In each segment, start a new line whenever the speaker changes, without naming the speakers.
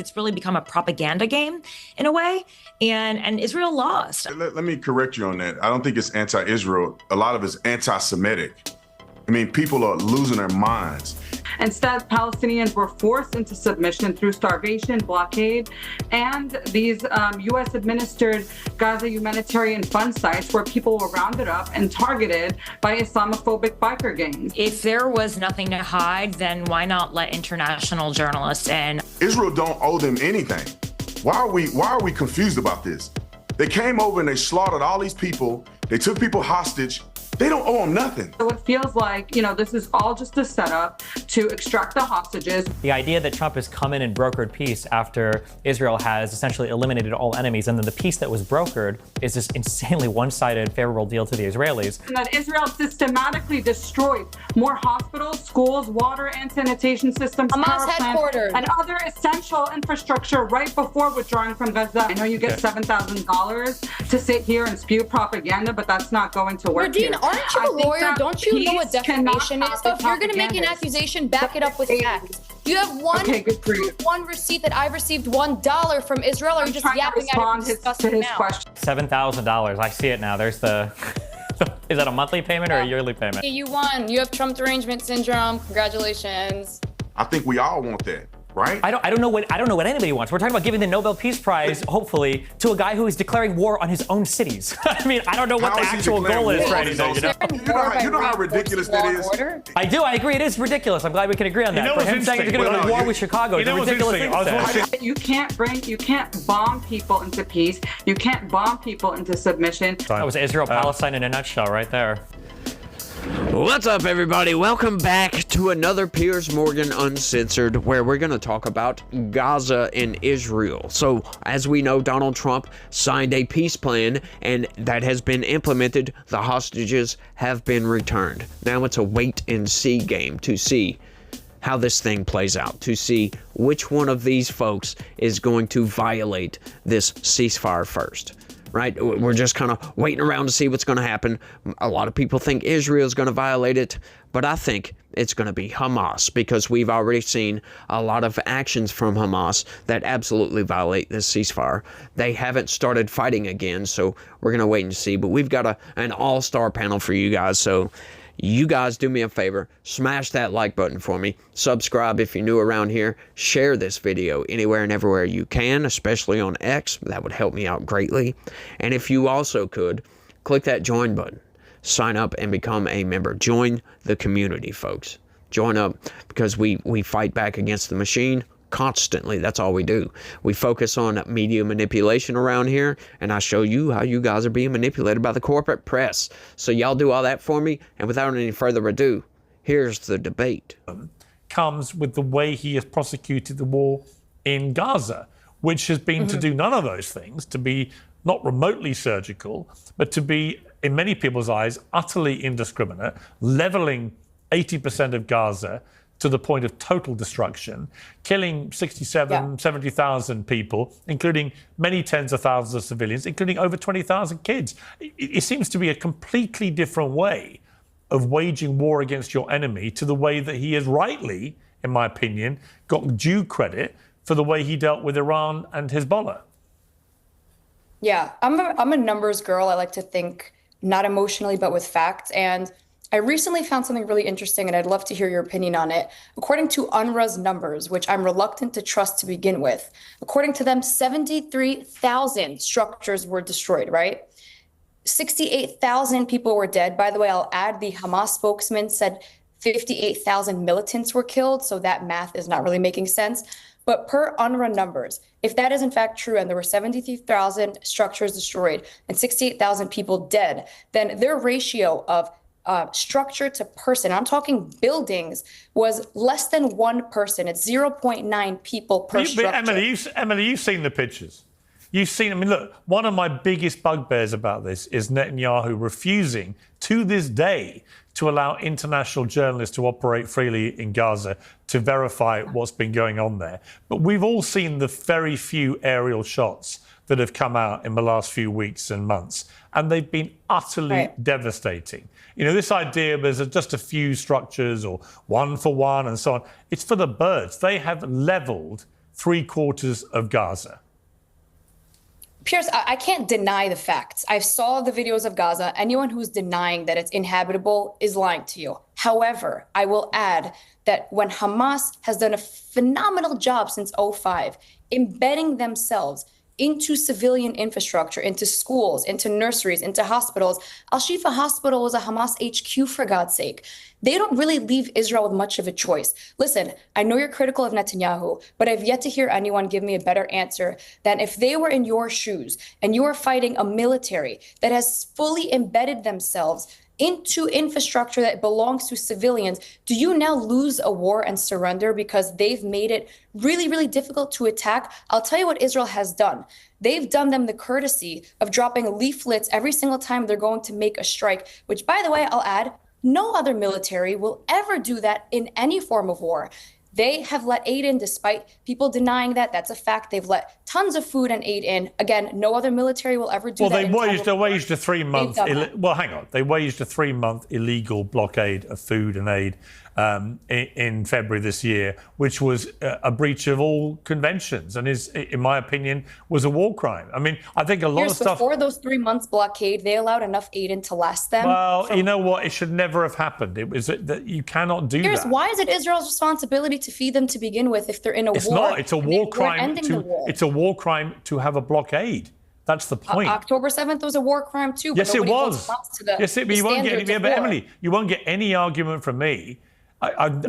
it's really become a propaganda game in a way, and Israel lost.
Let me correct you on that. I don't think it's anti-Israel. A lot of it's anti-Semitic. I mean, people are losing their minds.
Instead, Palestinians were forced into submission through starvation, blockade, and these U.S.-administered Gaza humanitarian fund sites where people were rounded up and targeted by Islamophobic biker gangs.
If there was nothing to hide, then why not let international journalists in?
Israel don't owe them anything. Why are we confused about this? They came over and they slaughtered all these people. They took people hostage. They don't owe them nothing.
So it feels like, this is all just a setup to extract the hostages.
The idea that Trump has come in and brokered peace after Israel has essentially eliminated all enemies, and then the peace that was brokered is this insanely one-sided favorable deal to the Israelis.
And that Israel systematically destroyed more hospitals, schools, water and sanitation systems,
Hamas headquarters,
and other essential infrastructure right before withdrawing from Gaza. I know you get $7,000 to sit here and spew propaganda, but that's not going to work.
Radine, aren't you a lawyer? Don't you know what defamation is? So if you're going to make an accusation, back it up with facts. Do you have one receipt that I received $1 from Israel, or are you just yapping at it disgusting now?
$7,000. I see it now. There's the... Is that a monthly payment or a yearly payment?
You won. You have Trump derangement syndrome. Congratulations.
I think we all want that. Right?
I don't know what anybody wants. We're talking about giving the Nobel Peace Prize, hopefully, to a guy who is declaring war on his own cities. I mean, I don't know what the actual goal is for anything.
You know how ridiculous that is?
I do. I agree. It is ridiculous. I'm glad we can agree on that. For him saying he's going to go to war with Chicago, it's a ridiculous thing.
You can't bomb people into peace. You can't bomb people into submission.
That was Israel, Palestine in a nutshell right there.
What's up, everybody? Welcome back to another Piers Morgan Uncensored, where we're going to talk about Gaza and Israel. So, as we know, Donald Trump signed a peace plan, and that has been implemented. The hostages have been returned. Now it's a wait-and-see game to see how this thing plays out, to see which one of these folks is going to violate this ceasefire first. Right? We're just kind of waiting around to see what's going to happen. A lot of people think Israel is going to violate it, but I think it's going to be Hamas, because we've already seen a lot of actions from Hamas that absolutely violate this ceasefire. They haven't started fighting again, so we're going to wait and see. But we've got an all-star panel for you guys, so you guys do me a favor, smash that like button for me, subscribe if you're new around here, share this video anywhere and everywhere you can, especially on X. That would help me out greatly. And if you also could, click that join button, sign up and become a member. Join the community, folks. Join up, because we fight back against the machine constantly. That's all we do. We focus on media manipulation around here, and I show you how you guys are being manipulated by the corporate press. So y'all do all that for me, and without any further ado, here's the debate.
Comes with the way he has prosecuted the war in Gaza, which has been to do none of those things, to be not remotely surgical, but to be, in many people's eyes, utterly indiscriminate, leveling 80% of Gaza to the point of total destruction, killing 70,000 people, including many tens of thousands of civilians, including over 20,000 kids. It seems to be a completely different way of waging war against your enemy to the way that he has rightly, in my opinion, got due credit for the way he dealt with Iran and Hezbollah.
Yeah, I'm a numbers girl. I like to think not emotionally, but with facts. And I recently found something really interesting, and I'd love to hear your opinion on it. According to UNRWA's numbers, which I'm reluctant to trust to begin with, according to them, 73,000 structures were destroyed, right? 68,000 people were dead. By the way, I'll add the Hamas spokesman said 58,000 militants were killed, so that math is not really making sense. But per UNRWA numbers, if that is in fact true and there were 73,000 structures destroyed and 68,000 people dead, then their ratio of structure to person, I'm talking buildings, was less than one person. It's 0.9 people per structure.
Emily, you've seen the pictures. You've seen, I mean, look, one of my biggest bugbears about this is Netanyahu refusing to this day to allow international journalists to operate freely in Gaza to verify what's been going on there. But we've all seen the very few aerial shots that have come out in the last few weeks and months, and they've been utterly devastating. You know, this idea there's just a few structures or one for one and so on, it's for the birds. They have leveled 3/4 of Gaza.
Piers, I can't deny the facts. I saw the videos of Gaza. Anyone who's denying that it's inhabitable is lying to you. However, I will add that when Hamas has done a phenomenal job since '05, embedding themselves into civilian infrastructure, into schools, into nurseries, into hospitals. Al-Shifa Hospital was a Hamas HQ, for God's sake. They don't really leave Israel with much of a choice. Listen, I know you're critical of Netanyahu, but I've yet to hear anyone give me a better answer than if they were in your shoes and you are fighting a military that has fully embedded themselves into infrastructure that belongs to civilians, do you now lose a war and surrender because they've made it really, really difficult to attack? I'll tell you what Israel has done. They've done them the courtesy of dropping leaflets every single time they're going to make a strike, which, by the way, I'll add, no other military will ever do that in any form of war. They have let aid in despite people denying that. That's a fact. They've let tons of food and aid in. Again, no other military will ever do that.
Well, they waged a 3-month. Well, hang on. They waged a 3-month illegal blockade of food and aid in February this year, which was a breach of all conventions and is, in my opinion, was a war crime. I mean, I think a lot of stuff.
Before those 3 months blockade, they allowed enough aid in to last them.
Well, you know what? It should never have happened. It was that you cannot do that.
Why is it Israel's responsibility to feed them to begin with if they're in a war?
It's not. It's a war crime. It's a war crime to have a blockade. That's the point.
October 7th was a war crime too.
Yes, it was. Yes, but you won't get any. But Emily, you won't get any argument from me. I've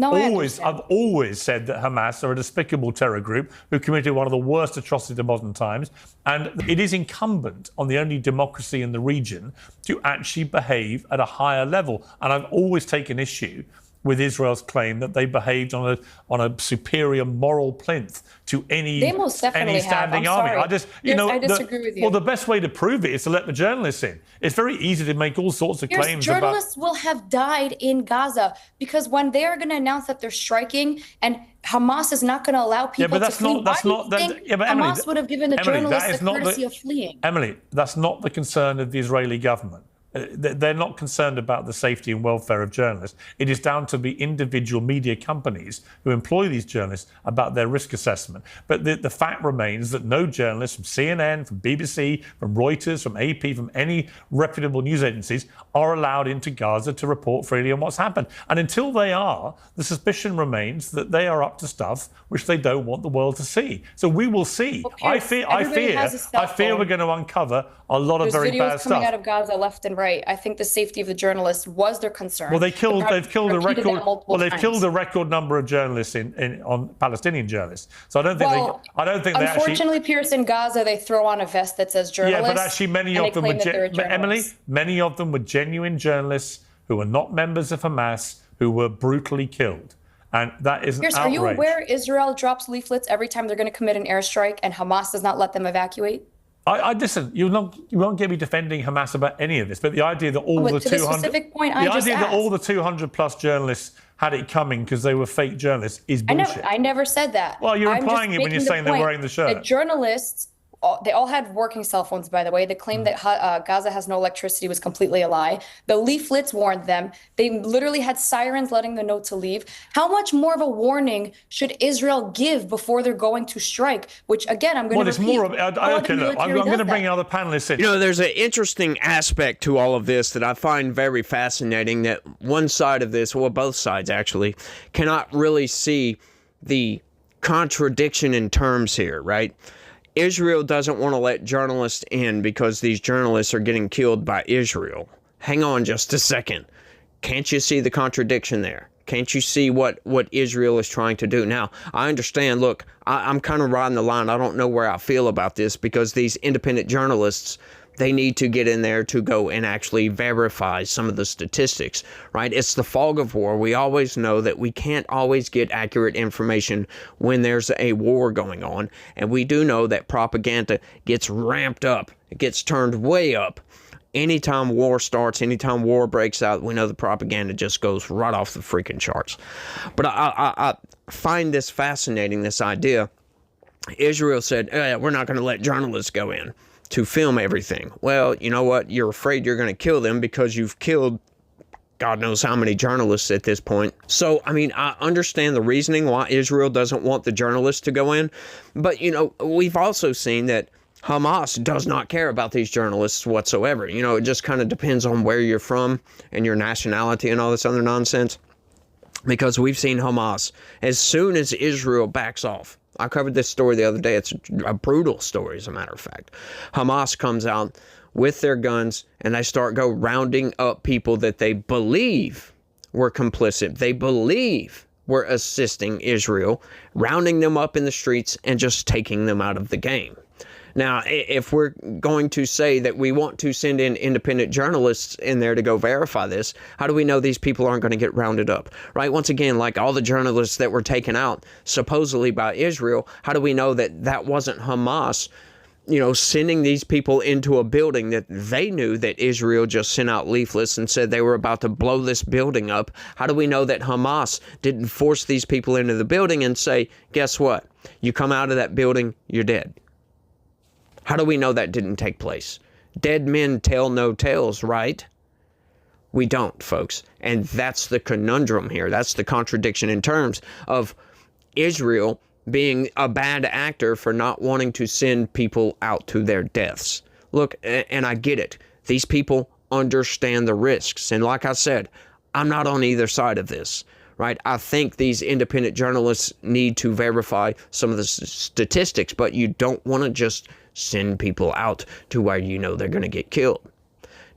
always said that Hamas are a despicable terror group who committed one of the worst atrocities of modern times, and it is incumbent on the only democracy in the region to actually behave at a higher level. And I've always taken issue with Israel's claim that they behaved on a superior moral plinth to any standing army. I
disagree with you.
Well, the best way to prove it is to let the journalists in. It's very easy to make all sorts of claims about.
Journalists will have died in Gaza because when they are going to announce that they're striking and Hamas is not going to allow people to flee. Hamas would have given the journalists the courtesy of fleeing.
Emily, that's not the concern of the Israeli government. They're not concerned about the safety and welfare of journalists. It is down to the individual media companies who employ these journalists about their risk assessment. But the fact remains that no journalists from CNN, from BBC, from Reuters, from AP, from any reputable news agencies are allowed into Gaza to report freely on what's happened. And until they are, the suspicion remains that they are up to stuff which they don't want the world to see. So we will see.
Well, I fear
we're going to uncover a lot of very bad stuff.
There's videos coming out of Gaza left and right. I think the safety of the journalists was their concern.
Well, they've killed a record number of journalists on Palestinian journalists. So I don't think they actually.
Unfortunately, Piers, in Gaza, they throw on a vest that says journalists.
Yeah, but actually, many of them were genuine journalists who were not members of Hamas who were brutally killed. And that is an outrage.
Are you aware Israel drops leaflets every time they're going to commit an airstrike and Hamas does not let them evacuate?
I listen. You won't get me defending Hamas about any of this, but the idea that all the 200 plus journalists had it coming because they were fake journalists is bullshit.
I never said that.
Well, you're implying it when you're saying they're wearing the shirt.
The journalists. They all had working cell phones, by the way. The claim that Gaza has no electricity was completely a lie. The leaflets warned them. They literally had sirens letting them know to leave. How much more of a warning should Israel give before they're going to strike? Which, again, I'm going to repeat.
I'm going to bring other panelists in.
You know, there's an interesting aspect to all of this that I find very fascinating, that one side of this, or both sides actually, cannot really see the contradiction in terms here, right? Israel doesn't want to let journalists in because these journalists are getting killed by Israel. Hang on just a second. Can't you see the contradiction there? Can't you see what Israel is trying to do? Now, I understand, look, I'm kind of riding the line. I don't know where I feel about this because these independent journalists, they need to get in there to go and actually verify some of the statistics, right? It's the fog of war. We always know that we can't always get accurate information when there's a war going on. And we do know that propaganda gets ramped up. It gets turned way up. Anytime war starts, anytime war breaks out, we know the propaganda just goes right off the freaking charts. But I find this fascinating, this idea. Israel said, we're not going to let journalists go in to film everything. Well, you know what? You're afraid you're going to kill them because you've killed God knows how many journalists at this point. So, I mean, I understand the reasoning why Israel doesn't want the journalists to go in. But, you know, we've also seen that Hamas does not care about these journalists whatsoever. You know, it just kind of depends on where you're from and your nationality and all this other nonsense. Because we've seen Hamas, as soon as Israel backs off. I covered this story the other day. It's a brutal story, as a matter of fact. Hamas comes out with their guns and they start rounding up people that they believe were complicit. They believe were assisting Israel, rounding them up in the streets and just taking them out of the game. Now, if we're going to say that we want to send in independent journalists in there to go verify this, how do we know these people aren't going to get rounded up, right? Once again, like all the journalists that were taken out supposedly by Israel, how do we know that that wasn't Hamas, you know, sending these people into a building that they knew that Israel just sent out leaflets and said they were about to blow this building up? How do we know that Hamas didn't force these people into the building and say, guess what? You come out of that building, you're dead. How do we know that didn't take place? Dead men tell no tales, right? We don't, folks. And that's the conundrum here. That's the contradiction in terms of Israel being a bad actor for not wanting to send people out to their deaths. Look, and I get it. These people understand the risks. And like I said, I'm not on either side of this. Right? I think these independent journalists need to verify some of the statistics, but you don't want to just send people out to where you know they're going to get killed.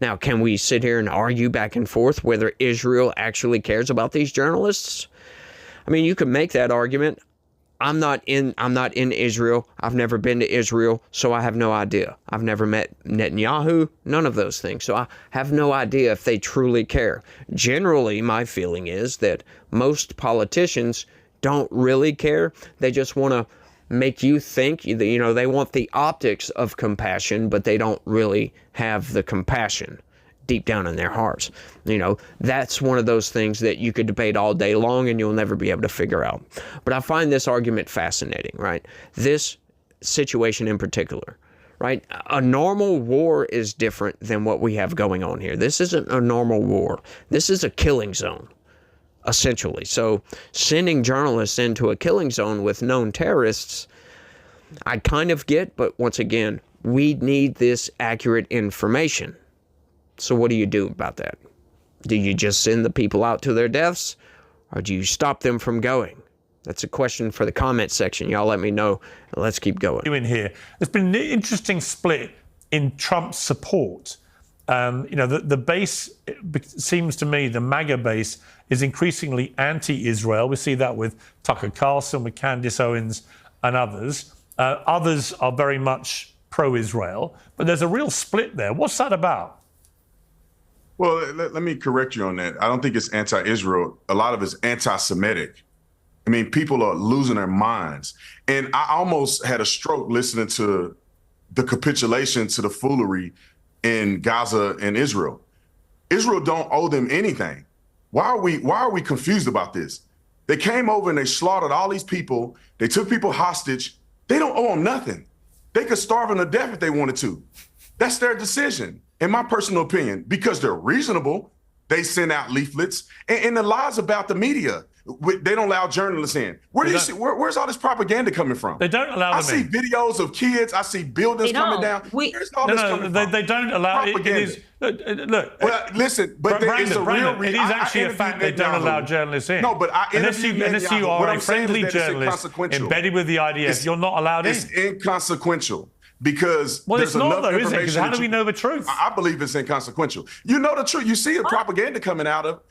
Now, can we sit here and argue back and forth whether Israel actually cares about these journalists? I mean, you could make that argument. I'm not in Israel. I've never been to Israel, so I have no idea. I've never met Netanyahu, none of those things. So I have no idea if they truly care. Generally, my feeling is that most politicians don't really care. They just want to make you think, you know, they want the optics of compassion, but they don't really have the compassion deep down in their hearts. You know, that's one of those things that you could debate all day long and you'll never be able to figure out. But I find this argument fascinating, right? This situation in particular, right? A normal war is different than what we have going on here. This isn't a normal war. This is a killing zone, essentially. So sending journalists into a killing zone with known terrorists, I kind of get, but once again, we need this accurate information. So what do you do about that? Do you just send the people out to their deaths, or do you stop them from going? That's a question for the comment section. Y'all let me know. Let's keep going.
In here, there's been an interesting split in Trump's support. You know, the base, it seems to me, the MAGA base is increasingly anti-Israel. We see that with Tucker Carlson, with Candace Owens and others. Others are very much pro-Israel, but there's a real split there. What's that about?
Well, let me correct you on that. I don't think it's anti-Israel. A lot of it's anti-Semitic. I mean, people are losing their minds. And I almost had a stroke listening to the capitulation to the foolery in Gaza and Israel. Israel don't owe them anything. Why are we confused about this? They came over and they slaughtered all these people. They took people hostage. They don't owe them nothing. They could starve them to death if they wanted to. That's their decision. In my personal opinion, because they're reasonable, they send out leaflets and the lies about the media. They don't allow journalists in. Where's all this propaganda coming from?
They don't allow them in.
I see videos of kids. I see buildings coming down. Where's all this coming from?
They don't allow it. It is, look.
Well, listen, but it's a real reason.
It is actually a fact they don't allow journalists in.
No, but
unless you are a friendly journalist embedded with the IDF, you're not allowed in.
It's inconsequential. Because
it's not though, is it? Because how do we know the truth?
I believe it's inconsequential. You know the truth. You see the propaganda coming out of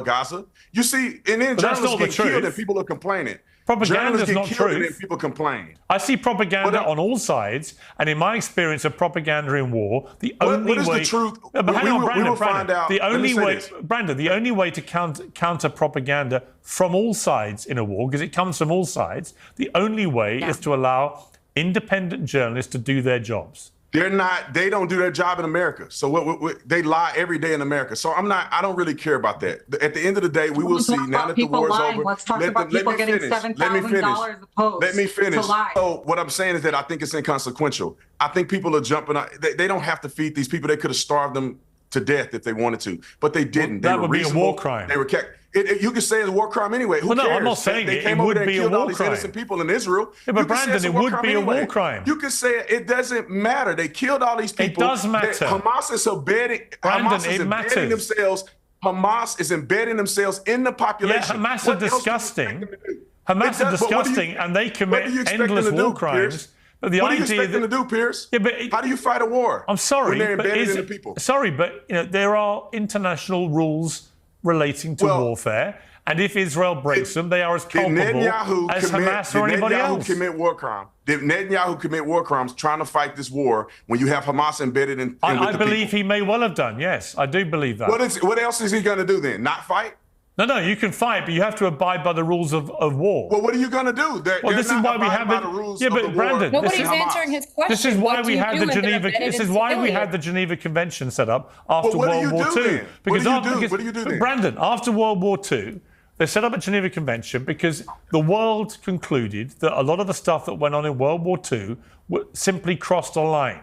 Gaza. You see, and then journalists get killed and people are complaining.
Propaganda is not true.
And people complain.
I see propaganda on all sides, and in my experience of propaganda in war, the only way.
What is the truth?
We will find out.
The only way,
Brandon, the only way to counter propaganda from all sides in a war, because it comes from all sides, the only way is to allow independent journalists to do their jobs.
They don't do their job in America. So they lie every day in America. So I don't really care about that. At the end of the day, we will see now that the war is over.
Let's talk about people getting $7,000 a post.
Let me finish. So what I'm saying is that I think it's inconsequential. I think people are jumping. They don't have to feed these people. They could have starved them to death if they wanted to, but they didn't.
That
they were
would be a
reasonable.
war crime.
They were you could say it's a war crime anyway. Who
Well, no,
cares?
I'm not saying
they
it.
came
It
over
would
there and
be a
killed all
war
these
crime.
innocent people in Israel.
Yeah, but
You could say
Brandon,
it's a
it
war
would
crime
be a
anyway.
war crime.
You could say it doesn't matter. They killed all these people.
It does matter.
Hamas is embedding.
Brandon,
Hamas is
it
embedding
matters.
themselves. Hamas is embedding themselves in the population.
Yeah, Hamas
What
are
else do you
disgusting.
expect them to do?
Hamas are
It does, but what do you-
disgusting, and they
what do you
commit
expect them
endless
to do,
war crimes.
Piers?
But the
What do you
idea
expect them
that
to do, Piers?
Yeah, but
how do you fight a war?
I'm sorry,
when they're
but
embedded in the people.
Sorry, but there are international rules relating to warfare, and if Israel breaks them, they are as culpable as Hamas or anybody else.
Commit war crime? Did Netanyahu commit war crimes trying to fight this war when you have Hamas embedded in?
I believe he may well have done. Yes, I do believe that.
What else is he going to do then? Not fight?
No, you can fight, but you have to abide by the rules of war.
Well, what are you going to do?
This is why we have
the
but Brandon,
nobody's answering his question.
This is why
What do
we
you
had
do
the
when they're
Geneva.
embedded
This
in
is why we
civilians?
had the Geneva Convention set up after
what do
World
you
War
do
II.
then? What do you do then?
Brandon, after World War II, they set up a Geneva Convention because the world concluded that a lot of the stuff that went on in World War II simply crossed a line,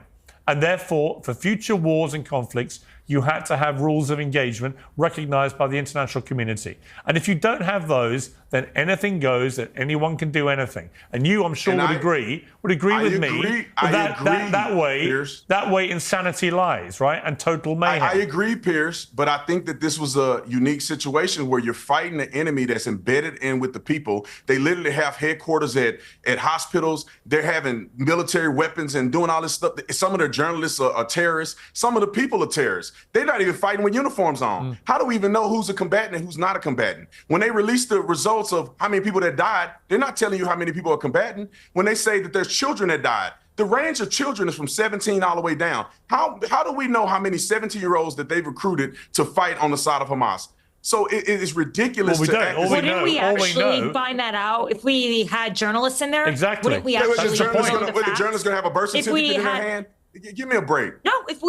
and therefore, for future wars and conflicts, you had to have rules of engagement recognized by the international community. And if you don't have those, then anything goes, that anyone can do anything. And you, I'm sure, would agree with me that way insanity lies, right? And total mayhem.
I agree, Piers, but I think that this was a unique situation where you're fighting an enemy that's embedded in with the people. They literally have headquarters at hospitals. They're having military weapons and doing all this stuff. Some of their journalists are terrorists. Some of the people are terrorists. They're not even fighting with uniforms on. How do we even know who's a combatant and who's not a combatant? When they release the results of how many people that died, they're not telling you how many people are combatant. When they say that there's children that died, the range of children is from 17 all the way down. How do we know how many 17-year-olds that they've recruited to fight on the side of Hamas? So it is ridiculous.
Wouldn't we actually find that out if we had journalists in there?
Exactly.
Wouldn't we actually
the journalists going to have a birth certificate in their hand? Give me a break.
No, if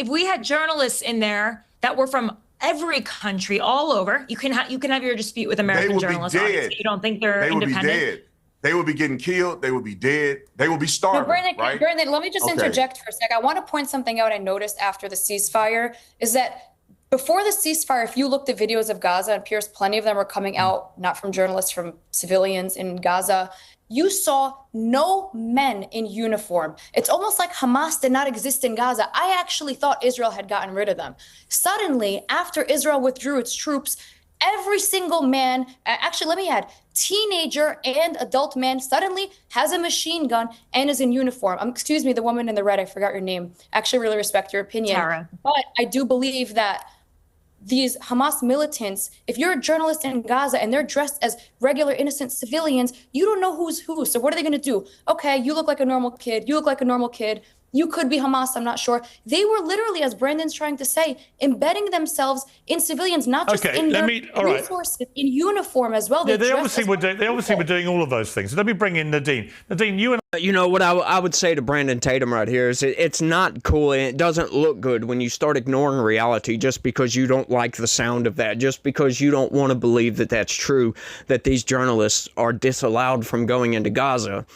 we had journalists in there that were from every country all over, you can have your dispute with American journalists. Obviously. You don't think they're independent?
Would be dead. They would be getting killed. They would be dead. They would be starving.
No, Brandon, let me just interject for a sec. I want to point something out I noticed after the ceasefire is that before the ceasefire, if you looked at videos of Gaza, and Piers, plenty of them were coming out, not from journalists, from civilians in Gaza, you saw no men in uniform. It's almost like Hamas did not exist in Gaza. I actually thought Israel had gotten rid of them. Suddenly, after Israel withdrew its troops, every single man, actually, let me add, teenager and adult man suddenly has a machine gun and is in uniform. Excuse me, the woman in the red, I forgot your name. Actually, really respect your opinion.
Tara.
But I do believe that these Hamas militants, if you're a journalist in Gaza and they're dressed as regular innocent civilians, you don't know who's who. So what are they going to do? Okay, you look like a normal kid. You look like a normal kid. You could be Hamas, I'm not sure. They were literally, as Brandon's trying to say, embedding themselves in civilians, not just in their resources, in uniform as well.
Yeah, they obviously were doing all of those things. Let me bring in Nadine. Nadine, you and
You know what I would say to Brandon Tatum right here is it's not cool and it doesn't look good when you start ignoring reality just because you don't like the sound of that, just because you don't want to believe that that's true, that these journalists are disallowed from going into Gaza.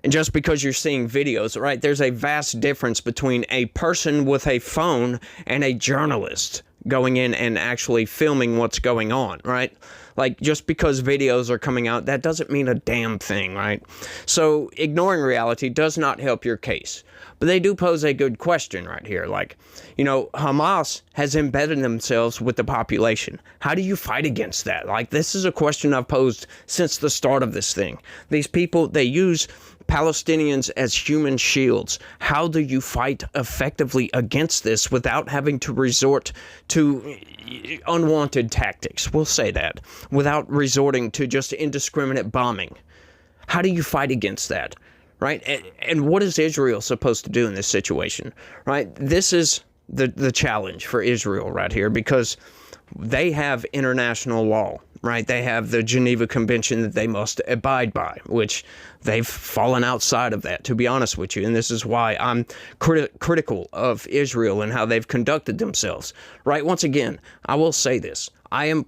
And just because you're seeing videos, right, there's a vast difference between a person with a phone and a journalist going in and actually filming what's going on, right? Like, just because videos are coming out, that doesn't mean a damn thing, right? So ignoring reality does not help your case. But they do pose a good question right here. Like, you know, Hamas has embedded themselves with the population. How do you fight against that? Like, this is a question I've posed since the start of this thing. These people, they use Palestinians as human shields. How do you fight effectively against this without having to resort to unwanted tactics? We'll say that. Without resorting to just indiscriminate bombing. How do you fight against that? Right? And what is Israel supposed to do in this situation? Right? This is the challenge for Israel right here, because they have international law, right? They have the Geneva Convention that they must abide by, which they've fallen outside of that, to be honest with you. And this is why I'm critical of Israel and how they've conducted themselves, right? Once again, I will say this. I am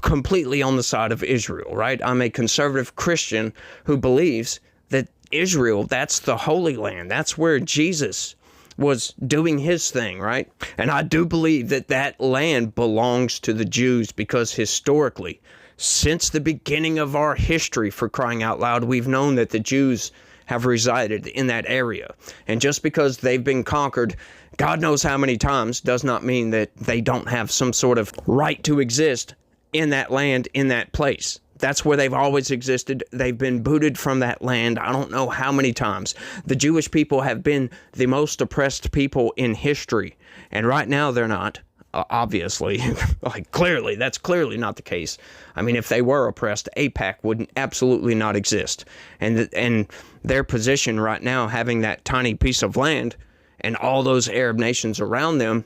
completely on the side of Israel, right? I'm a conservative Christian who believes that Israel, that's the Holy Land. That's where Jesus was doing his thing, right? And I do believe that that land belongs to the Jews because historically, since the beginning of our history, for crying out loud, we've known that the Jews have resided in that area. And just because they've been conquered God knows how many times does not mean that they don't have some sort of right to exist in that land, in that place. That's where they've always existed. They've been booted from that land. I don't know how many times. The Jewish people have been the most oppressed people in history. And right now they're not, obviously. Like clearly, that's clearly not the case. I mean, if they were oppressed, AIPAC would absolutely not exist. And their position right now, having that tiny piece of land and all those Arab nations around them,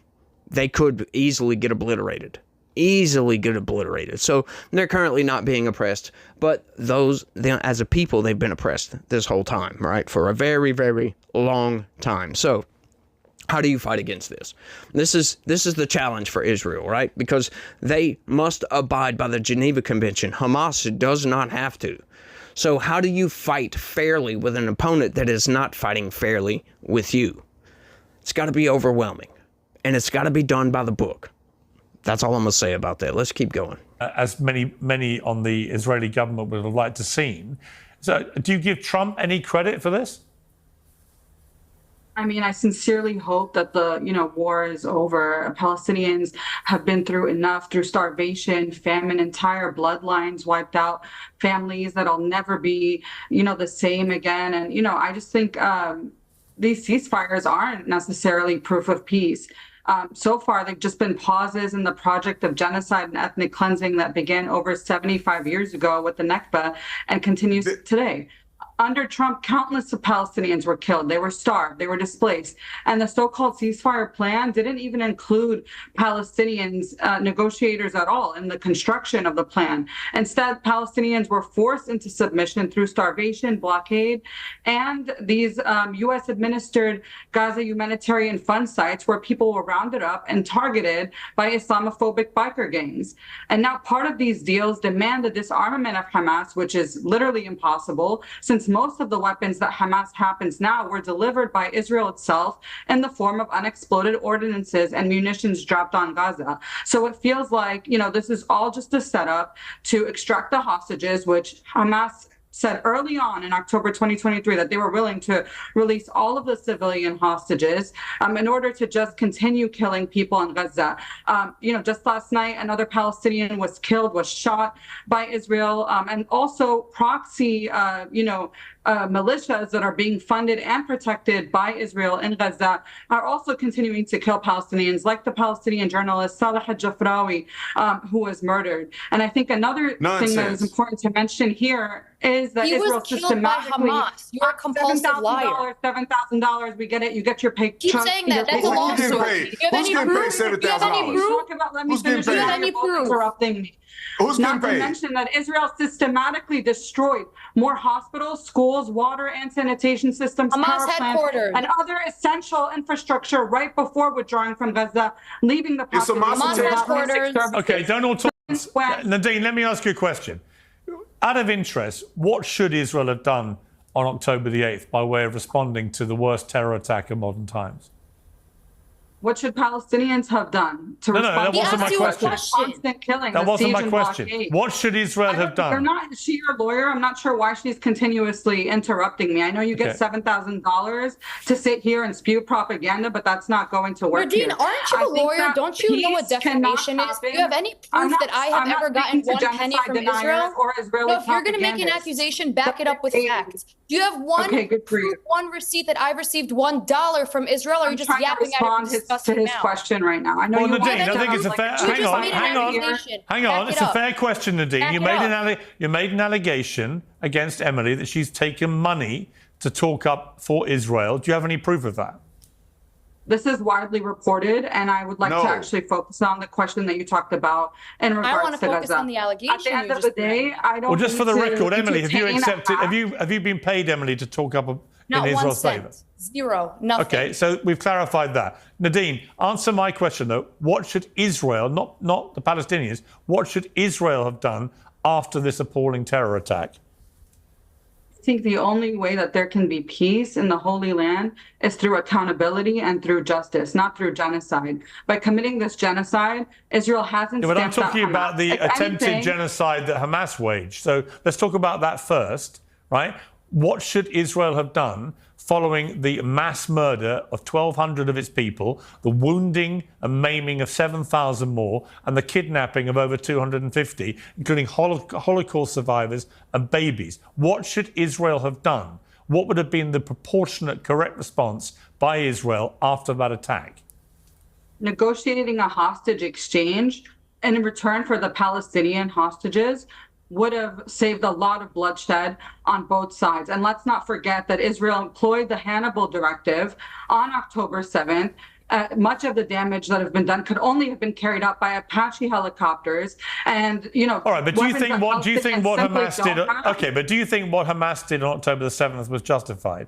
they could easily get obliterated. So they're currently not being oppressed, but as a people, they've been oppressed this whole time, right? For a very, very long time. So how do you fight against this? This is the challenge for Israel, right? Because they must abide by the Geneva Convention. Hamas does not have to. So how do you fight fairly with an opponent that is not fighting fairly with you? It's got to be overwhelming, and it's got to be done by the book. That's all I'm going to say about that. Let's keep going.
As many on the Israeli government would have liked to seen. So do you give Trump any credit for this?
I mean, I sincerely hope that the, war is over. Palestinians have been through enough, through starvation, famine, entire bloodlines wiped out, families that'll never be, the same again. And, I just think these ceasefires aren't necessarily proof of peace. So far, they've just been pauses in the project of genocide and ethnic cleansing that began over 75 years ago with the Nakba and continues today. Under Trump, countless of Palestinians were killed. They were starved. They were displaced. And the so-called ceasefire plan didn't even include Palestinians, negotiators at all in the construction of the plan. Instead, Palestinians were forced into submission through starvation, blockade, and these U.S.-administered Gaza humanitarian fund sites where people were rounded up and targeted by Islamophobic biker gangs. And now part of these deals demand the disarmament of Hamas, which is literally impossible, since most of the weapons that Hamas happens now were delivered by Israel itself in the form of unexploded ordinances and munitions dropped on Gaza. So it feels like, this is all just a setup to extract the hostages, which Hamas said early on in October 2023 that they were willing to release all of the civilian hostages in order to just continue killing people in Gaza. Just last night, another Palestinian was killed, was shot by Israel, and also proxy, militias that are being funded and protected by Israel in Gaza are also continuing to kill Palestinians, like the Palestinian journalist Salah al-Jafrawi, who was murdered. And I think another thing that is important to mention here is that Israel systematically,
Hamas. You're a compulsive liar.
$7,000, we get it. You get your pay.
Keep saying that. That's a lawsuit.
Who's getting paid $7,000?
Who's getting paid? Interrupting me.
Who's
Not
getting
to
paid?
mention that Israel systematically destroyed more hospitals, schools, water and sanitation systems,
Hamas
power plants,
headquarters,
and other essential infrastructure right before withdrawing from Gaza, leaving the population
Hamas headquarters.
Okay, don't all talk. Nadine, let me ask you a question. Out of interest, what should Israel have done on October the 8th by way of responding to the worst terror attack of modern times?
What should Palestinians have done to respond?
No, that wasn't my question.
Constant killing,
that wasn't my
siege and
question.
blockade.
What should Israel have done?
Is she your lawyer? I'm not sure why she's continuously interrupting me. I know you get $7,000 to sit here and spew propaganda, but that's not going to work.
Nadine, aren't you a lawyer? Don't you know what defamation is? Do you have any proof that I have ever gotten one penny from Israel? No, if you're going to make an accusation, back it up with facts. Do you have one proof, one receipt that I received $1 from Israel, or are you just yapping at it?
To his question right now. I know
well,
you
Nadine, I think it's a fair. Hang on. It's a fair question, Nadine. You made an allegation against Emily that she's taken money to talk up for Israel. Do you have any proof of that?
This is widely reported, and I would like to actually focus on the question that you talked about in regards to Gaza.
I want to focus on the allegation.
At the end of the day, I don't.
Well, just for the record, Emily, have you accepted? Have you been paid, Emily, to talk up in Israel's favour?
Zero. Nothing.
Okay, so we've clarified that. Nadine, answer my question though. What should Israel, not the Palestinians, what should Israel have done after this appalling terror attack?
think the only way that there can be peace in the Holy Land is through accountability and through justice, not through genocide. By committing this genocide, Israel hasn't.
Yeah, but I'm talking about the attempted genocide that Hamas waged. So let's talk about that first, right? What should Israel have done following the mass murder of 1,200 of its people, the wounding and maiming of 7,000 more, and the kidnapping of over 250, including Holocaust survivors and babies? What should Israel have done? What would have been the proportionate, correct response by Israel after that attack?
Negotiating a hostage exchange in return for the Palestinian hostages would have saved a lot of bloodshed on both sides. And let's not forget that Israel employed the Hannibal Directive on October 7th. Much of the damage that have been done could only have been carried out by Apache helicopters. And, you know,
all right, but do you think what Hamas did? Okay, but do you think what Hamas did on October the 7th was justified?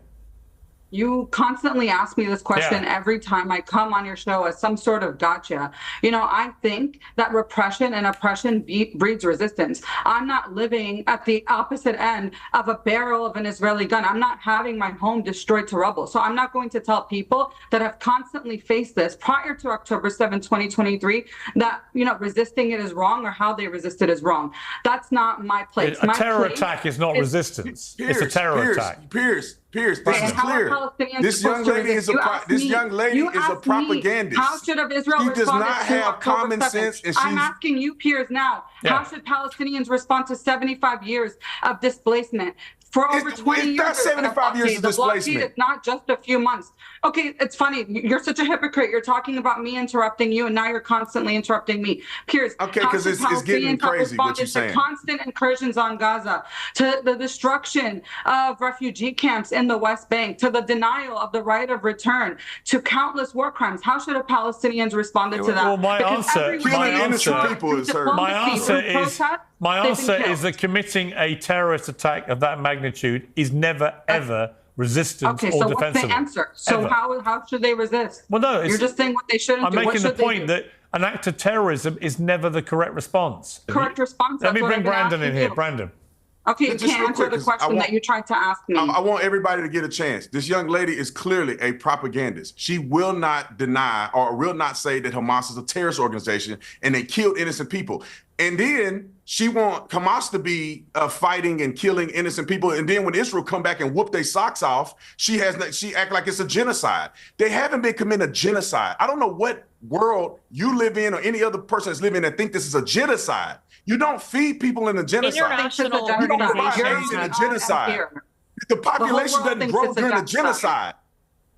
You constantly ask me this question every time I come on your show as some sort of gotcha. You know, I think that repression and oppression breeds resistance. I'm not living at the opposite end of a barrel of an Israeli gun. I'm not having my home destroyed to rubble. So I'm not going to tell people that have constantly faced this prior to October 7, 2023, that, you know, resisting it is wrong or how they resisted is wrong. That's not my place.
A terror attack is not resistance. It's a terror attack.
Piers, this is clear. This young lady is a propagandist.
How should Israel
respond? She does not have common sense. And
I'm asking you, Piers, now. How should Palestinians respond to 75 years of displacement? For over 20 years.
That's 75 years of displacement.
It's not just a few months. Okay, it's funny. You're such a hypocrite. You're talking about me interrupting you, and now you're constantly interrupting me. Piers,
okay, because it's getting crazy what you're saying.
To constant incursions on Gaza, to the destruction of refugee camps in the West Bank, to the denial of the right of return, to countless war crimes. How should Palestinians respond to that?
Well, my answer is that committing a terrorist attack of that magnitude is never, ever resistance or defensible.
What's the answer? So how should they resist?
Well, no,
you're just saying what they shouldn't do.
I'm making the point that an act of terrorism is never the correct response.
Correct response.
Let me bring Brandon in here. Brandon.
Okay, you can't answer the question that you tried to ask me.
I want everybody to get a chance. This young lady is clearly a propagandist. She will not deny or will not say that Hamas is a terrorist organization and they killed innocent people. And then she wants Hamas to be fighting and killing innocent people. And then when Israel come back and whoop their socks off, she act like it's a genocide. They haven't been committing a genocide. I don't know what world you live in or any other person that's living in that think this is a genocide. You don't feed people in a genocide. You don't provide AIDS in a genocide. The population doesn't grow during a genocide.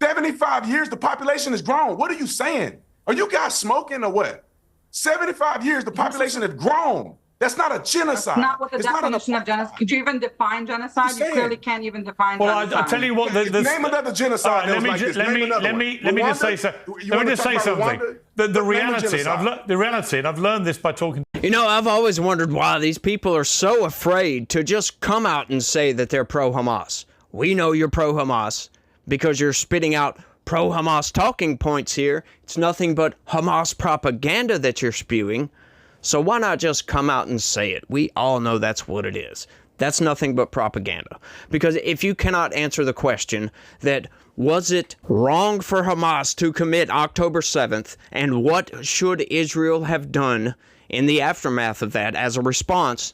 75 years, the population has grown. What are you saying? Are you guys smoking or what? 75 years, the population has grown. That's not a genocide.
That's not what the definition of genocide. Could you even define genocide? You clearly can't even define genocide.
Well, I'll tell you what.
Name another genocide.
Let me just say something. The reality, and I've learned this by talking.
You know, I've always wondered why these people are so afraid to just come out and say that they're pro-Hamas. We know you're pro-Hamas because you're spitting out pro-Hamas talking points here. It's nothing but Hamas propaganda that you're spewing. So why not just come out and say it? We all know that's what it is. That's nothing but propaganda. Because if you cannot answer the question that was it wrong for Hamas to commit October 7th, and what should Israel have done in the aftermath of that as a response,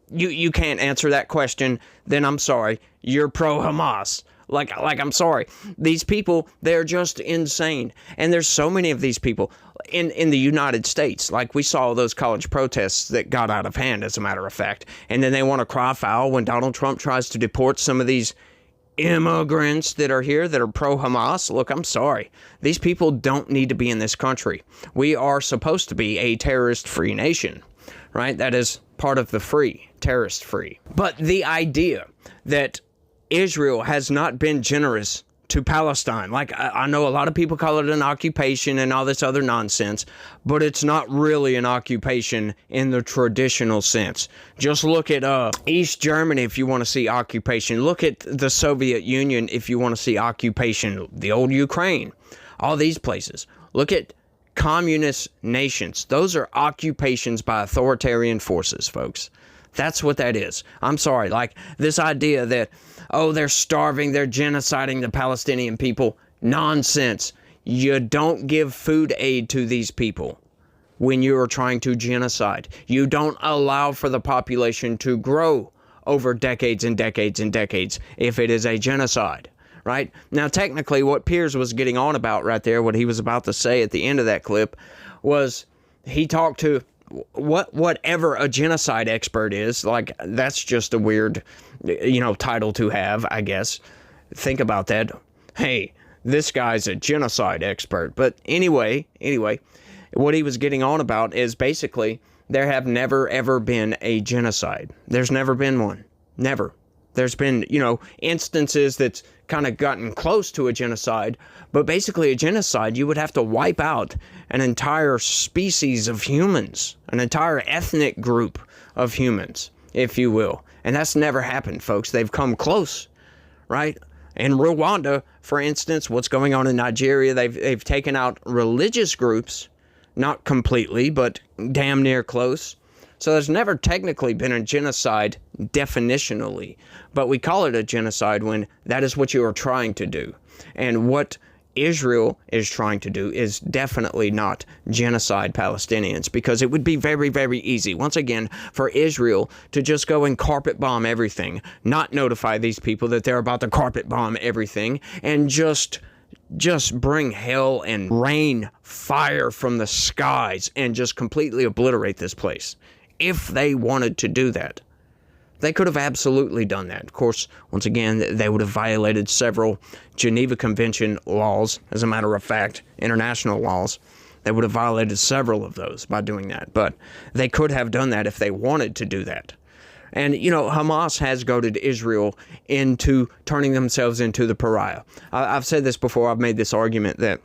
you can't answer that question, then I'm sorry, you're pro-Hamas. Like, I'm sorry. These people, they're just insane. And there's so many of these people in the United States. Like, we saw those college protests that got out of hand, as a matter of fact. And then they want to cry foul when Donald Trump tries to deport some of these immigrants that are here that are pro-Hamas. Look, I'm sorry. These people don't need to be in this country. We are supposed to be a terrorist-free nation, right? That is part of the free, terrorist-free. But the idea that Israel has not been generous to Palestine. Like, I know a lot of people call it an occupation and all this other nonsense, but it's not really an occupation in the traditional sense. Just look at East Germany if you want to see occupation. Look at the Soviet Union if you want to see occupation. The old Ukraine. All these places. Look at communist nations. Those are occupations by authoritarian forces, folks. That's what that is. I'm sorry. Like, this idea that, oh, they're starving, they're genociding the Palestinian people. Nonsense. You don't give food aid to these people when you are trying to genocide. You don't allow for the population to grow over decades and decades and decades if it is a genocide, right? Now, technically, what Piers was getting on about right there, what he was about to say at the end of that clip, was he talked to whatever a genocide expert is. Like, that's just a weird, title to have, I guess. Think about that. Hey, this guy's a genocide expert. But anyway, what he was getting on about is basically there have never, ever been a genocide. There's never been one. Never. There's been, instances that's kind of gotten close to a genocide, but basically a genocide, you would have to wipe out an entire species of humans, an entire ethnic group of humans, if you will. And that's never happened, folks. They've come close, right? In Rwanda, for instance, what's going on in Nigeria, they've taken out religious groups, not completely, but damn near close. So there's never technically been a genocide definitionally, but we call it a genocide when that is what you are trying to do. And what Israel is trying to do is definitely not genocide Palestinians, because it would be very, very easy, once again, for Israel to just go and carpet bomb everything, not notify these people that they're about to carpet bomb everything, and just bring hell and rain fire from the skies and just completely obliterate this place. If they wanted to do that, they could have absolutely done that. Of course, once again, they would have violated several Geneva Convention laws. As a matter of fact, international laws. They would have violated several of those by doing that. But they could have done that if they wanted to do that. And, Hamas has goaded Israel into turning themselves into the pariah. I've said this before. I've made this argument that,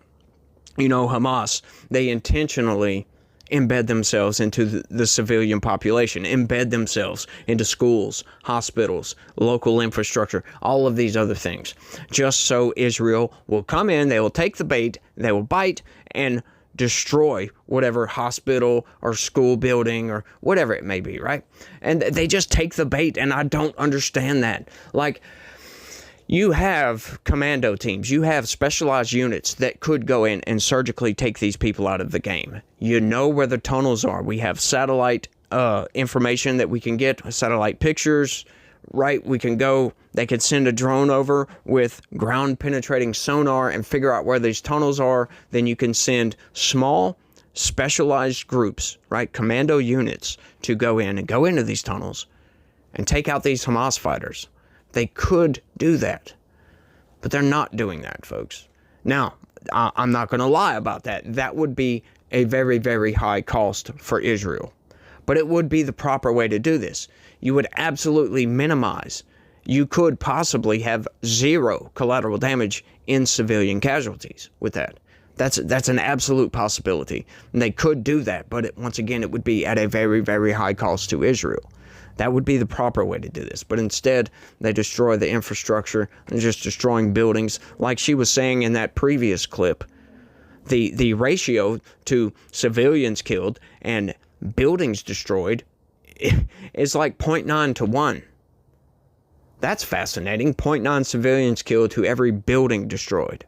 Hamas, they intentionally embed themselves into the civilian population, embed themselves into schools, hospitals, local infrastructure, all of these other things, just so Israel will come in, they will take the bait, they will bite, and destroy whatever hospital or school building or whatever it may be, right? And they just take the bait, and I don't understand that. Like, you have commando teams, you have specialized units that could go in and surgically take these people out of the game. You know where the tunnels are. We have satellite information that we can get, satellite pictures, right? We can go, they could send a drone over with ground penetrating sonar and figure out where these tunnels are. Then you can send small specialized groups, right? Commando units to go in and go into these tunnels and take out these Hamas fighters. They could do that, but they're not doing that, folks. Now, I'm not going to lie about that. That would be a very, very high cost for Israel, but it would be the proper way to do this. You would absolutely minimize. You could possibly have zero collateral damage in civilian casualties with that. That's an absolute possibility. And they could do that, but once again, it would be at a very, very high cost to Israel. That would be the proper way to do this. But instead, they destroy the infrastructure and just destroying buildings. Like she was saying in that previous clip, the ratio to civilians killed and buildings destroyed is like 0.9 to 1. That's fascinating. 0.9 civilians killed to every building destroyed.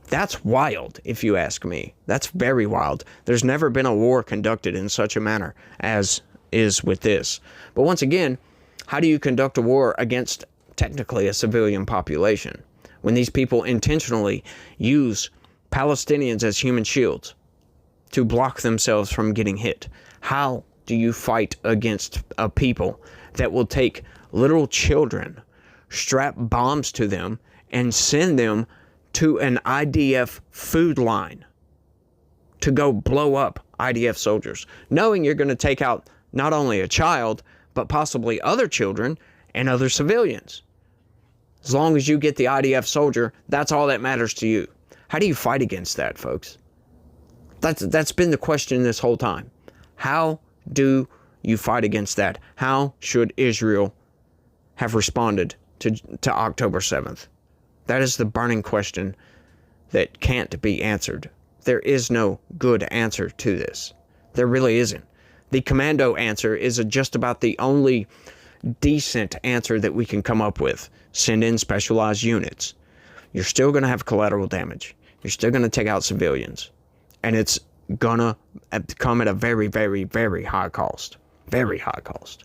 That's wild, if you ask me. That's very wild. There's never been a war conducted in such a manner as is with this. But once again, how do you conduct a war against technically a civilian population when these people intentionally use Palestinians as human shields to block themselves from getting hit? How do you fight against a people that will take little children, strap bombs to them, and send them to an IDF food line to go blow up IDF soldiers, knowing you're going to take out not only a child, but possibly other children and other civilians? As long as you get the IDF soldier, that's all that matters to you. How do you fight against that, folks? That's been the question this whole time. How do you fight against that? How should Israel have responded to October 7th? That is the burning question that can't be answered. There is no good answer to this. There really isn't. The commando answer is just about the only decent answer that we can come up with. Send in specialized units. You're still going to have collateral damage. You're still going to take out civilians. And it's going to come at a very, very, very high cost. Very high cost.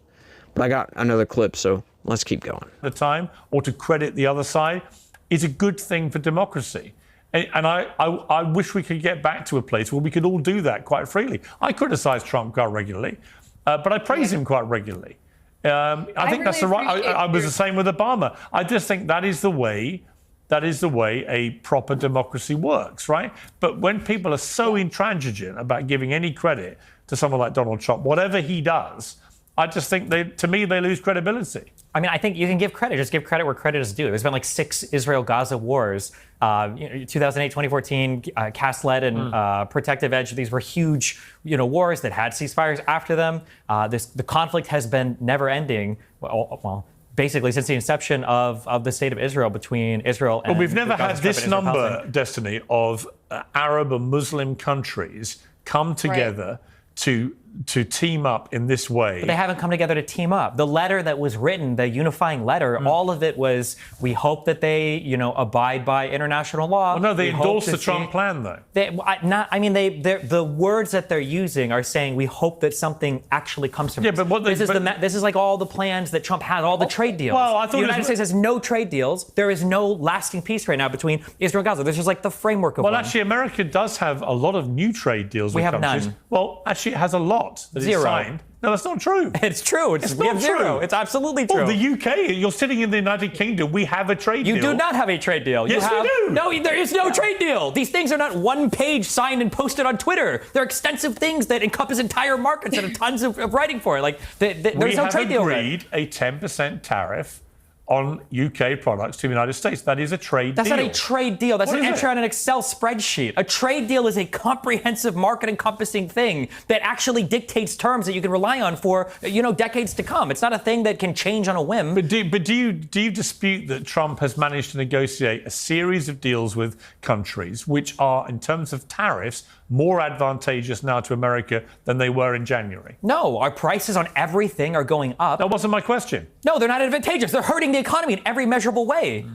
But I got another clip, so let's keep going.
The time, or to credit the other side, is a good thing for democracy. And I wish we could get back to a place where we could all do that quite freely. I criticize Trump quite regularly, but I praise him quite regularly. I think that's the right. I was the same with Obama. I just think that is the way a proper democracy works, right? But when people are so intransigent about giving any credit to someone like Donald Trump, whatever he does, I just think to me, they lose credibility.
I mean, I think you can give credit. Just give credit where credit is due. There's been like 6 Israel-Gaza wars. 2008, 2014, Cast-led and Protective Edge. These were huge, wars that had ceasefires after them. The conflict has been never-ending. Well, basically since the inception of the state of Israel between Israel and.
But we've never had this number, Destiny, of Arab and Muslim countries come together to team up in this way.
But they haven't come together to team up. The letter that was written, the unifying letter, all of it was, we hope that they, abide by international law.
Well, no, they endorsed the Trump plan, though.
The words that they're using are saying, we hope that something actually comes from this. This is like all the plans that Trump had, all the trade deals.
Well, I thought
the United States has no trade deals. There is no lasting peace right now between Israel and Gaza. This is like the framework of one.
Well, actually, America does have a lot of new trade deals with countries.
None.
Well, actually, it has a lot. That
Zero.
Signed. No, that's not true.
It's true. We have zero. It's absolutely true.
Well, the UK, you're sitting in the United Kingdom. We have a trade deal.
You do not have a trade deal.
Yes, we do.
No, there is no trade deal. These things are not one page signed and posted on Twitter. They're extensive things that encompass entire markets and tons of writing for it. There's no trade deal.
We have agreed a 10% tariff on UK products to the United States. That is a trade deal.
That's not a trade deal. That's an entry on an Excel spreadsheet. A trade deal is a comprehensive market-encompassing thing that actually dictates terms that you can rely on for, decades to come. It's not a thing that can change on a whim.
But do you dispute that Trump has managed to negotiate a series of deals with countries which are, in terms of tariffs, more advantageous now to America than they were in January?
No, our prices on everything are going up.
That wasn't my question.
No, they're not advantageous. They're hurting the economy in every measurable way.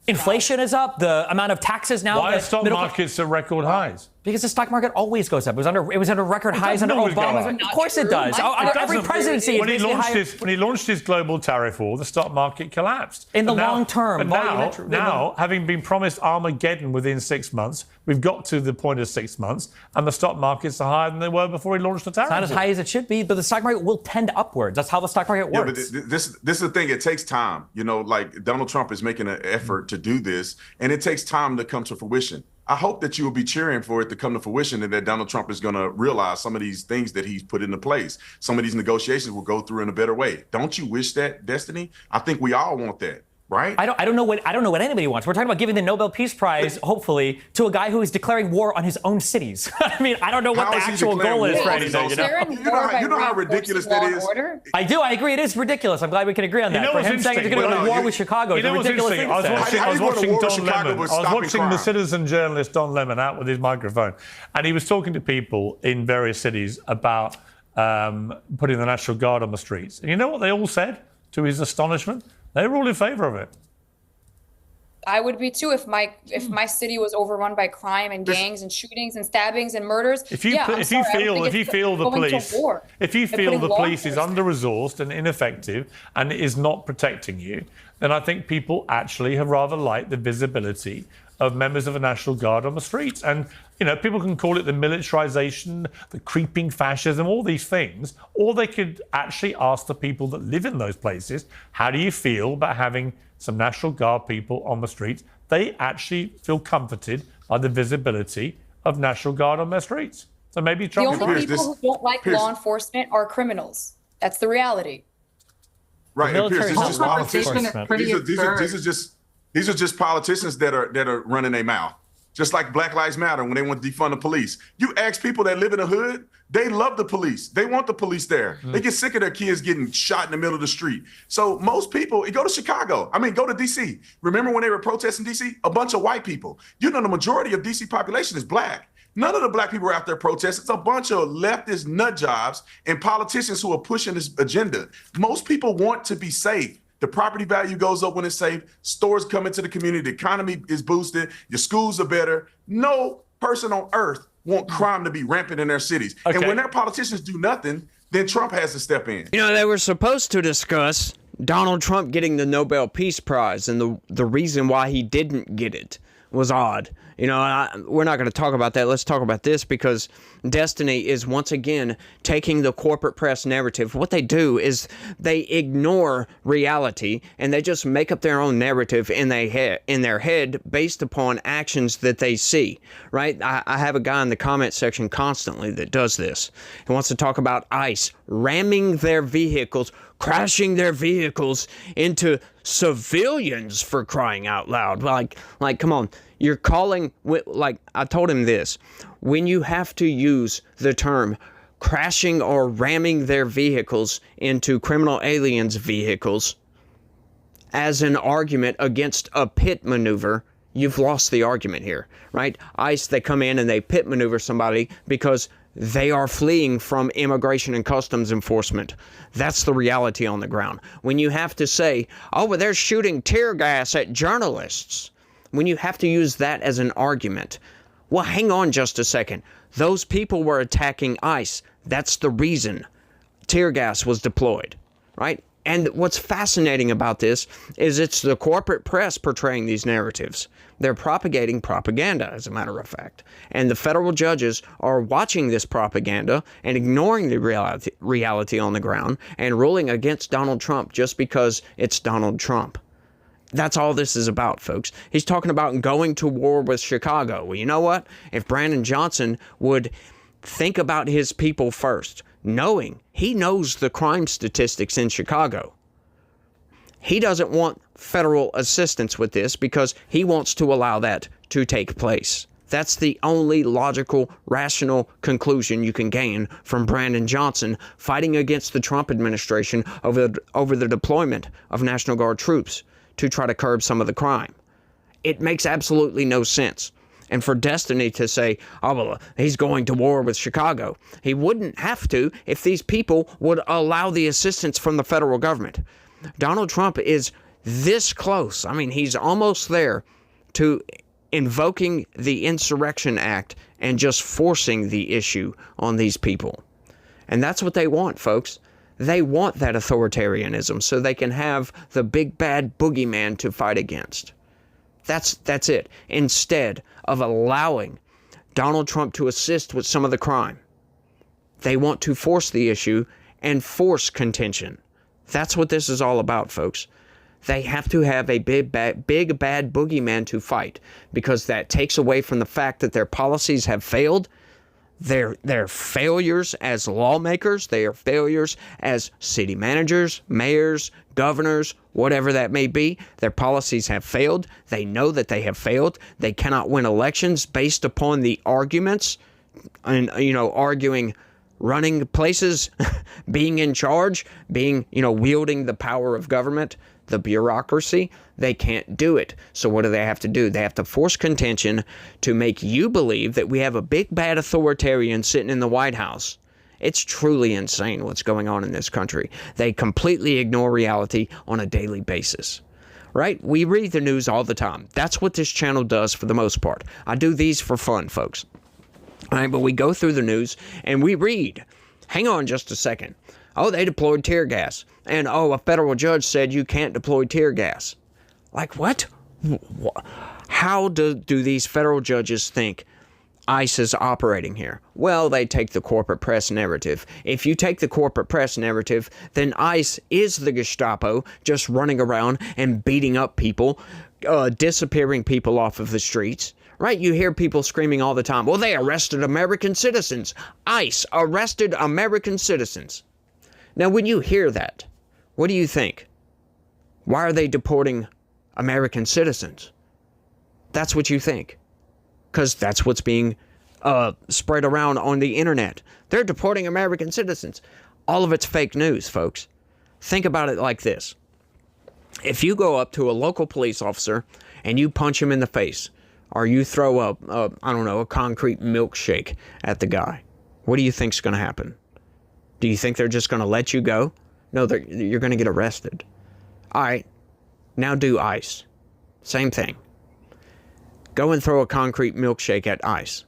Inflation is up. The amount of taxes now.
Why are stock markets at record highs?
Because the stock market always goes up. It was under record highs under Obama. Of course it does. Under every presidency.
When he launched his global tariff war, the stock market collapsed.
In the long term.
But now, having been promised Armageddon within 6 months, we've got to the point of 6 months, and the stock markets are higher than they were before he launched the tariff.
It's not as high as it should be, but the stock market will tend upwards. That's how the stock market works.
Yeah, but this is the thing. It takes time. Like Donald Trump is making an effort to do this, and it takes time to come to fruition. I hope that you will be cheering for it to come to fruition and that Donald Trump is going to realize some of these things that he's put into place. Some of these negotiations will go through in a better way. Don't you wish that, Destiny? I think we all want that. Right?
I don't know what anybody wants. We're talking about giving the Nobel Peace Prize, hopefully, to a guy who is declaring war on his own cities. I mean, I don't know what the actual goal is for anything.
You know how ridiculous that is?
I do. I agree. It is ridiculous. I'm glad we can agree on that. For him saying he's going to go to war with Chicago is a ridiculous thing to say.
I was watching Don Lemon. I was watching the citizen journalist Don Lemon out with his microphone, and he was talking to people in various cities about putting the National Guard on the streets. And you know what they all said, to his astonishment? They were all in favor of it.
I would be too if my city was overrun by crime and gangs and shootings and stabbings and murders.
If you feel the police is under-resourced and ineffective and is not protecting you, then I think people actually have rather liked the visibility of members of the National Guard on the streets. And, people can call it the militarization, the creeping fascism, all these things, or they could actually ask the people that live in those places, how do you feel about having some National Guard people on the streets? They actually feel comforted by the visibility of National Guard on their streets. So maybe Trump...
The only people who don't like law enforcement are criminals. That's the reality.
Right, and Piers, these are just politicians that are running their mouth. Just like Black Lives Matter when they want to defund the police. You ask people that live in the hood, they love the police. They want the police there. They get sick of their kids getting shot in the middle of the street. So most people, go to Chicago. Go to D.C. Remember when they were protesting D.C.? A bunch of white people. The majority of D.C. population is Black. None of the black people are out there protesting. It's a bunch of leftist nut jobs and politicians who are pushing this agenda. Most people want to be safe. The property value goes up when it's safe. Stores come into the community. The economy is boosted. Your schools are better. No person on earth want crime to be rampant in their cities.
Okay.
And when their politicians do nothing, then Trump has to step in.
You know, they were supposed to discuss Donald Trump getting the Nobel Peace Prize, and the reason why he didn't get it was odd. You know, we're not going to talk about that. Let's talk about this, because Destiny is once again taking the corporate press narrative. What they do is they ignore reality and they just make up their own narrative in their head based upon actions that they see, right? I have a guy in the comment section constantly that does this. He wants to talk about ICE ramming their vehicles, crashing their vehicles into civilians, for crying out loud. Like, come on. You're calling, like, I told him this, when you have to use the term crashing or ramming their vehicles into criminal aliens' vehicles as an argument against a pit maneuver, you've lost the argument here, right? ICE, they come in and they pit maneuver somebody because they are fleeing from immigration and customs enforcement. That's the reality on the ground. When you have to say, oh, well, they're shooting tear gas at journalists, when you have to use that as an argument, well, hang on just a second. Those people were attacking ICE. That's the reason tear gas was deployed, right? And what's fascinating about this is it's the corporate press portraying these narratives. They're propagating propaganda, as a matter of fact. And the federal judges are watching this propaganda and ignoring the reality on the ground and ruling against Donald Trump just because it's Donald Trump. That's all this is about, folks. He's talking about going to war with Chicago. Well, you know what? If Brandon Johnson would think about his people first, knowing he knows the crime statistics in Chicago, he doesn't want federal assistance with this because he wants to allow that to take place. That's the only logical, rational conclusion you can gain from Brandon Johnson fighting against the Trump administration over the deployment of National Guard troops to try to curb some of the crime. It makes absolutely no sense. And for Destiny to say, oh, well, he's going to war with Chicago, he wouldn't have to if these people would allow the assistance from the federal government. Donald Trump is this close. I mean, he's almost there to invoking the Insurrection Act and just forcing the issue on these people. And that's what they want, folks. They want that authoritarianism so they can have the big bad boogeyman to fight against. That's it. Instead of allowing Donald Trump to assist with some of the crime, they want to force the issue and force contention. That's what this is all about, folks. They have to have a big bad boogeyman to fight because that takes away from the fact that their policies have failed. They're failures as lawmakers. They are failures as city managers, mayors, governors, whatever that may be. Their policies have failed. They know that they have failed. They cannot win elections based upon the arguments and, arguing, running places, being in charge, wielding the power of government, the bureaucracy. They can't do it. So what do they have to do? They have to force contention to make you believe that we have a big bad authoritarian sitting in the White House. It's truly insane what's going on in this country. They completely ignore reality on a daily basis. Right? We read the news all the time. That's what this channel does for the most part. I do these for fun, folks. All right, but we go through the news and we read. Hang on just a second. Oh, they deployed tear gas. And, oh, a federal judge said you can't deploy tear gas. Like, what? How do these federal judges think ICE is operating here? Well, they take the corporate press narrative. If you take the corporate press narrative, then ICE is the Gestapo just running around and beating up people, disappearing people off of the streets. Right? You hear people screaming all the time, well, they arrested American citizens. ICE arrested American citizens. Now, when you hear that, what do you think? Why are they deporting American citizens? That's what you think. Because that's what's being spread around on the internet. They're deporting American citizens. All of it's fake news, folks. Think about it like this. If you go up to a local police officer and you punch him in the face, or you throw I don't know, a concrete milkshake at the guy, what do you think's going to happen? Do you think they're just going to let you go? No, you're going to get arrested. All right, now do ICE. Same thing. Go and throw a concrete milkshake at ICE.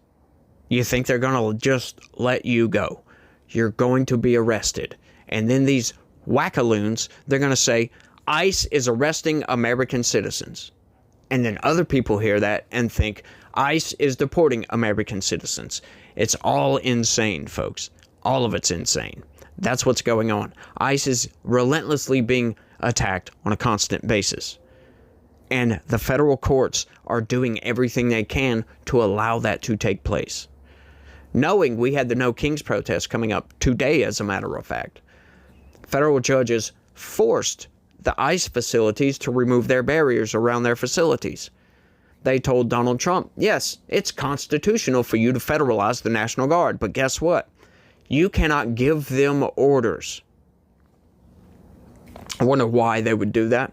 You think they're going to just let you go? You're going to be arrested. And then these wackaloons, they're going to say, ICE is arresting American citizens. And then other people hear that and think ICE is deporting American citizens. It's all insane, folks. All of it's insane. That's what's going on. ICE is relentlessly being attacked on a constant basis. And the federal courts are doing everything they can to allow that to take place. Knowing we had the No Kings protest coming up today, as a matter of fact, federal judges forced the ICE facilities to remove their barriers around their facilities. They told Donald Trump, yes, it's constitutional for you to federalize the National Guard, but guess what? You cannot give them orders. I wonder why they would do that.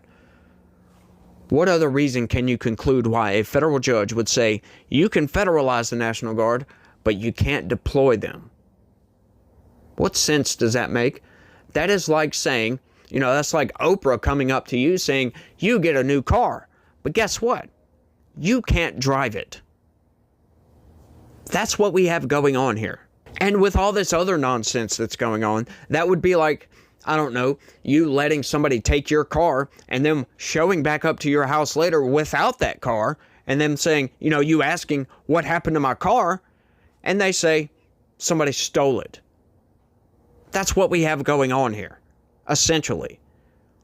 What other reason can you conclude why a federal judge would say, you can federalize the National Guard, but you can't deploy them? What sense does that make? That is like saying, that's like Oprah coming up to you saying, you get a new car, but guess what? You can't drive it. That's what we have going on here. And with all this other nonsense that's going on, that would be like, I don't know, you letting somebody take your car and them showing back up to your house later without that car and them saying, you asking what happened to my car, and they say somebody stole it. That's what we have going on here, essentially.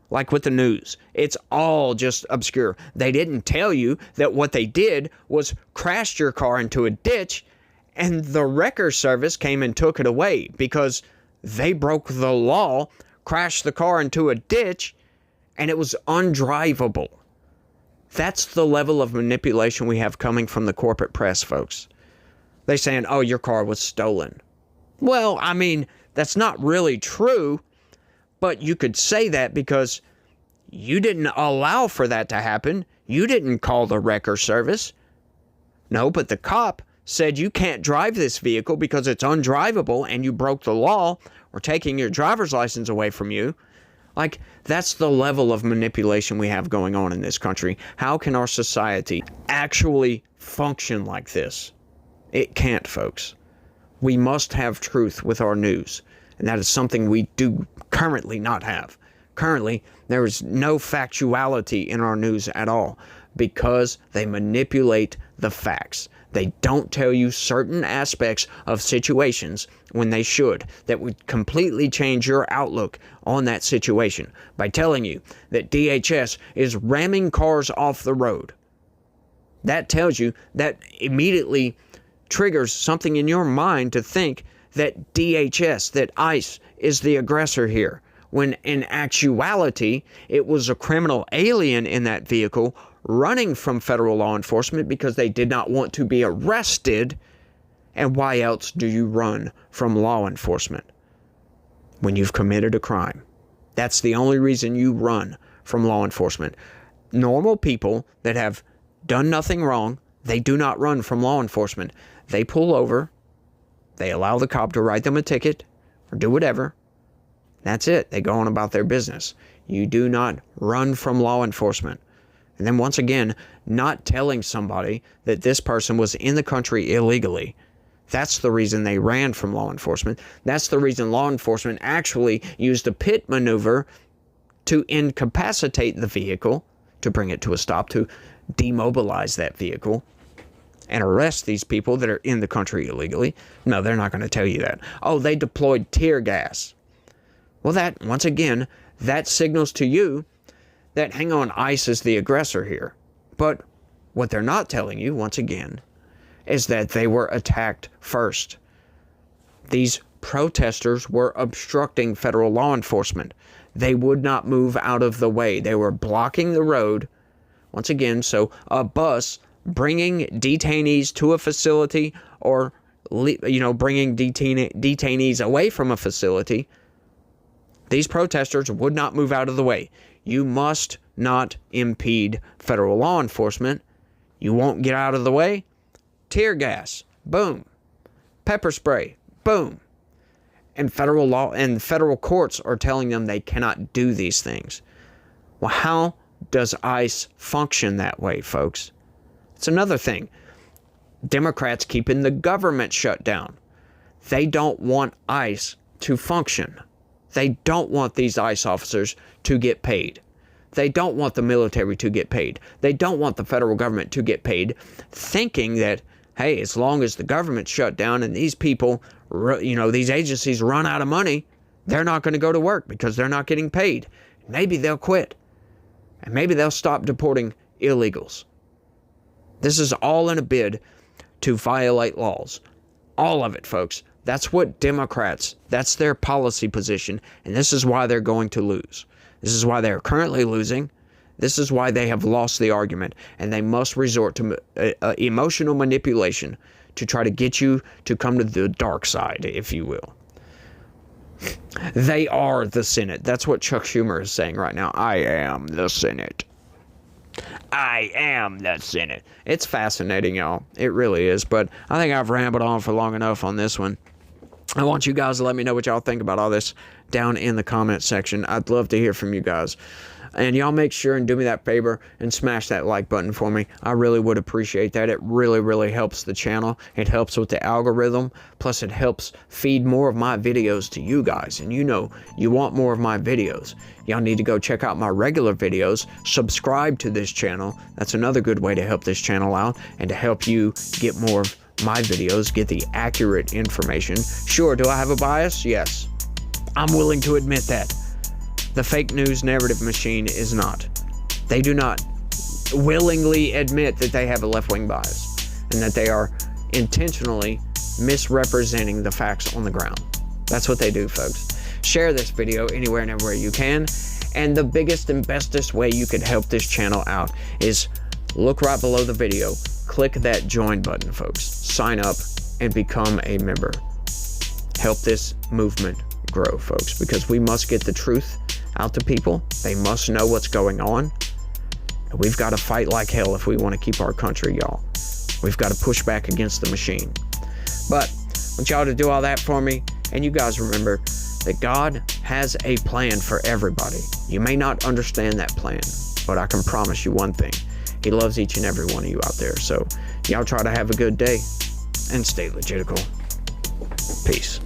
Like with the news, it's all just obscure. They didn't tell you that what they did was crashed your car into a ditch, and the wrecker service came and took it away because they broke the law, crashed the car into a ditch, and it was undrivable. That's the level of manipulation we have coming from the corporate press, folks. They're saying, oh, your car was stolen. Well, I mean, that's not really true, but you could say that because you didn't allow for that to happen. You didn't call the wrecker service. No, but the cop said you can't drive this vehicle because it's undrivable and you broke the law. We're taking your driver's license away from you. Like, that's the level of manipulation we have going on in this country. How can our society actually function like this? It can't, folks. We must have truth with our news, and that is something we do currently not have. Currently, there is no factuality in our news at all because they manipulate the facts. They don't tell you certain aspects of situations when they should, that would completely change your outlook on that situation by telling you that DHS is ramming cars off the road. That tells you, that immediately triggers something in your mind to think that DHS, that ICE is the aggressor here, when in actuality, it was a criminal alien in that vehicle running from federal law enforcement because they did not want to be arrested. And why else do you run from law enforcement when you've committed a crime? That's the only reason you run from law enforcement. Normal people that have done nothing wrong, they do not run from law enforcement. They pull over, they allow the cop to write them a ticket or do whatever. That's it. They go on about their business. You do not run from law enforcement. And then once again, not telling somebody that this person was in the country illegally. That's the reason they ran from law enforcement. That's the reason law enforcement actually used a pit maneuver to incapacitate the vehicle, to bring it to a stop, to demobilize that vehicle and arrest these people that are in the country illegally. No, they're not going to tell you that. Oh, they deployed tear gas. Well, that, once again, that signals to you that, hang on, ICE is the aggressor here. But what they're not telling you, once again, is that they were attacked first. These protesters were obstructing federal law enforcement. They would not move out of the way. They were blocking the road. Once again, so a bus bringing detainees to a facility or, bringing detainees away from a facility, these protesters would not move out of the way. You must not impede federal law enforcement. You won't get out of the way? Tear gas. Boom. Pepper spray. Boom. And federal law and federal courts are telling them they cannot do these things. Well, how does ICE function that way, folks? It's another thing. Democrats keeping the government shut down. They don't want ICE to function. They don't want these ICE officers to get paid. They don't want the military to get paid. They don't want the federal government to get paid, thinking that, hey, as long as the government's shut down and these people, these agencies run out of money, they're not going to go to work because they're not getting paid. Maybe they'll quit. And maybe they'll stop deporting illegals. This is all in a bid to violate laws. All of it, folks. That's what Democrats, that's their policy position, and this is why they're going to lose. This is why they're currently losing. This is why they have lost the argument, and they must resort to emotional manipulation to try to get you to come to the dark side, if you will. They are the Senate. That's what Chuck Schumer is saying right now. I am the Senate. I am the Senate. It's fascinating, y'all. It really is. But I think I've rambled on for long enough on this one. I want you guys to let me know what y'all think about all this down in the comment section. I'd love to hear from you guys. And y'all make sure and do me that favor and smash that like button for me. I really would appreciate that. It really, really helps the channel. It helps with the algorithm. Plus, it helps feed more of my videos to you guys. And you know, you want more of my videos. Y'all need to go check out my regular videos. Subscribe to this channel. That's another good way to help this channel out and to help you get more of my videos, get the accurate information. Sure, do I have a bias? Yes. I'm willing to admit that. The fake news narrative machine is not. They do not willingly admit that they have a left-wing bias and that they are intentionally misrepresenting the facts on the ground. That's what they do, folks. Share this video anywhere and everywhere you can. And the biggest and bestest way you could help this channel out is look right below the video. Click that join button, folks. Sign up and become a member. Help this movement grow, folks, because we must get the truth out to people. They must know what's going on. And we've got to fight like hell if we want to keep our country, y'all. We've got to push back against the machine. But I want y'all to do all that for me. And you guys remember that God has a plan for everybody. You may not understand that plan, but I can promise you one thing. He loves each and every one of you out there. So y'all try to have a good day and stay legitical. Peace.